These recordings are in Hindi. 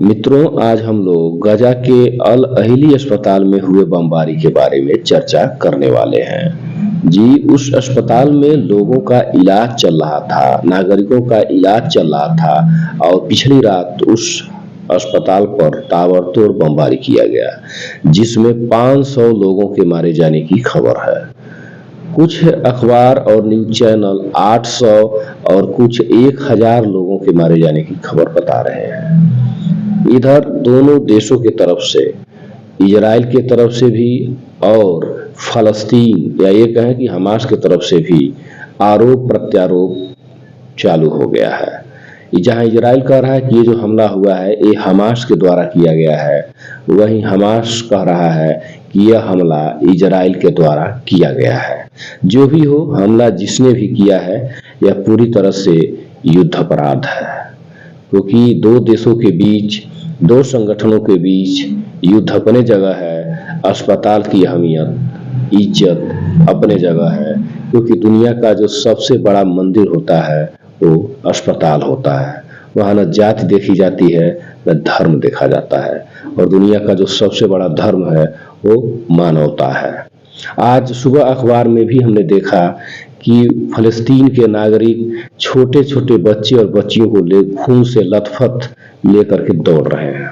मित्रों, आज हम लोग गजा के अल अहिली अस्पताल में हुए बमबारी के बारे में चर्चा करने वाले हैं। जी, उस अस्पताल में लोगों का इलाज चल रहा था, नागरिकों का इलाज चल रहा था और पिछली रात उस अस्पताल पर ताबड़तोड़ बमबारी किया गया, जिसमें 500 लोगों के मारे जाने की खबर है। कुछ अखबार और न्यूज चैनल 800 और कुछ 1000 लोगों के मारे जाने की खबर बता रहे हैं। इधर दोनों देशों की तरफ से, इजराइल की तरफ से भी और फलस्तीन या ये कहें कि हमास की तरफ से भी आरोप प्रत्यारोप चालू हो गया है। जहां इजराइल कह रहा है कि ये जो हमला हुआ है ये हमास के द्वारा किया गया है, वहीं हमास कह रहा है कि यह हमला इजराइल के द्वारा किया गया है। जो भी हो, हमला जिसने भी किया है यह पूरी तरह से युद्ध अपराध है, क्योंकि दो देशों के बीच, दो संगठनों के बीच युद्ध अपने जगह है, अस्पताल की अहमियत, इज्जत अपने जगह है, क्योंकि दुनिया का जो सबसे बड़ा मंदिर होता है वो अस्पताल होता है। वहाँ न जाति देखी जाती है न धर्म देखा जाता है, और दुनिया का जो सबसे बड़ा धर्म है वो मानवता है। आज सुबह अखबार में भी हमने देखा कि फलस्तीन के नागरिक छोटे छोटे बच्चे और बच्चियों को ले खून से लथपथ लेकर के दौड़ रहे हैं।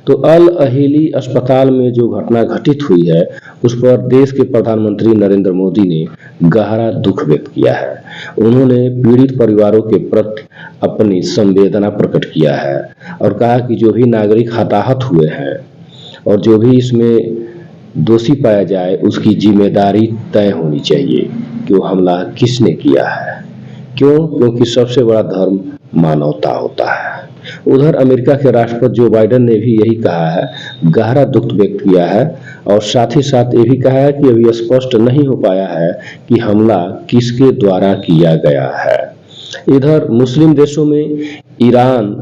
तो अल अहिली अस्पताल में जो घटना घटित हुई है उस पर देश के प्रधानमंत्री नरेंद्र मोदी ने गहरा दुख व्यक्त किया है। उन्होंने पीड़ित परिवारों के प्रति अपनी संवेदना प्रकट किया है और कहा कि जो भी नागरिक हताहत हुए हैं और जो भी इसमें दोषी पाया जाए उसकी जिम्मेदारी तय होनी चाहिए कि वो हमला किसने किया है। क्यों? क्योंकि सबसे बड़ा धर्म मानवता होता है। उधर अमेरिका के राष्ट्रपति जो बाइडेन ने भी यही कहा है, गहरा दुख व्यक्त किया है और साथ ही साथ ये भी कहा है कि अभी स्पष्ट नहीं हो पाया है कि हमला किसके द्वारा किया गया है। इधर मुस्लिम देशों में ईरान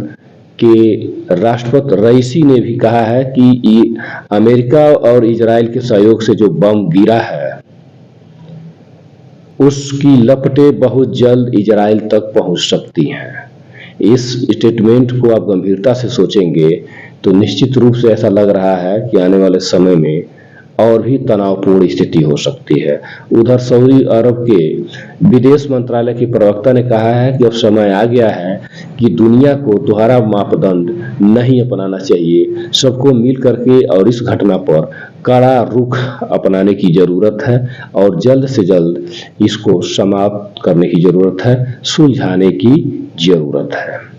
के राष्ट्रपति रईसी ने भी कहा है कि अमेरिका और इजराइल के सहयोग से जो बम गिरा है उसकी लपटें बहुत जल्द इजराइल तक पहुंच सकती हैं। इस स्टेटमेंट को आप गंभीरता से सोचेंगे तो निश्चित रूप से ऐसा लग रहा है कि आने वाले समय में और भी तनावपूर्ण स्थिति हो सकती है। उधर सऊदी अरब के विदेश मंत्रालय के प्रवक्ता ने कहा है कि अब समय आ गया है कि दुनिया को दोहरा मापदंड नहीं अपनाना चाहिए, सबको मिल करके और इस घटना पर कड़ा रुख अपनाने की जरूरत है और जल्द से जल्द इसको समाप्त करने की जरूरत है, सुलझाने की जरूरत है।